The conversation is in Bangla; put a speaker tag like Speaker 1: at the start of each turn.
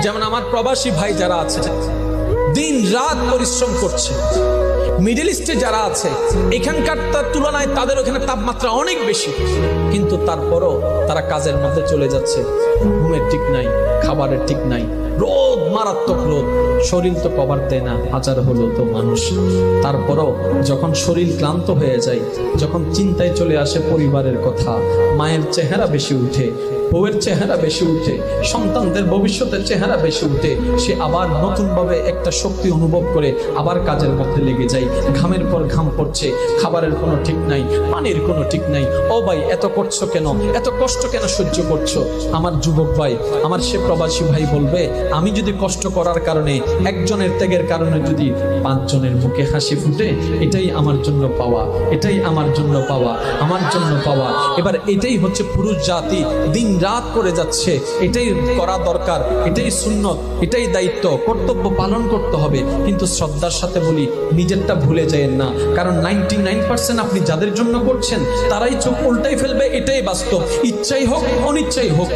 Speaker 1: যেমন আমার প্রবাসী ভাই যারা আছে, দিন রাত পরিশ্রম করছে, মিডল ইস্টে যারা আছে এখানকার তুলনায় তাদের ওখানে তাপমাত্রা অনেক বেশি, কিন্তু তারপরও তারা কাজের মধ্যে চলে যাচ্ছে। ঘুমের ঠিক নাই, খাবারের ঠিক নাই, রোদ, মারাত্মক রোদ, শরীর তো কভার দেয় না, হাজার হলো তো মানুষ। তারপরও যখন শরীর ক্লান্ত হয়ে যায়, যখন চিন্তায় চলে আসে পরিবারের কথা, মায়ের চেহারা বেশি উঠে, বউয়ের চেহারা বেশি উঠে, সন্তানদের ভবিষ্যতের চেহারা বেশি উঠে, সে আবার নতুনভাবে একটা শক্তি অনুভব করে আবার কাজের মধ্যে লেগে যায়। ঘামের পর ঘাম পড়ছে, খাবারের কোনো ঠিক নাই, পানির কোনো ঠিক নাই। ও ভাই, এত করছো কেন? এত কষ্ট কেন সহ্য করছো? আমার যুবক ভাই, আমার সে প্রবাসী ভাই বলবে, আমি যদি কষ্ট করার কারণে, একজনের ত্যাগের কারণে যদি 5 জনের মুখে হাসি ফুটে, এটাই আমার জন্য পাওয়া, এটাই আমার জন্য পাওয়া, আমার জন্য পাওয়া। এবার এটাই হচ্ছে পুরুষ জাতি, দিন রাত করে যাচ্ছে, এটাই করা দরকার, এটাই সুন্নত, এটাই দায়িত্ব, কর্তব্য পালন করতে হবে। কিন্তু শ্রদ্ধার সাথে বলি, নিজেরটা ভুলে যায়েন না, কারণ 99% আপনি যাদের জন্য করছেন তারাই চোখ উল্টাই ফেলবে, এটাই বাস্তব। ইচ্ছাই হোক অনিচ্ছাই হোক।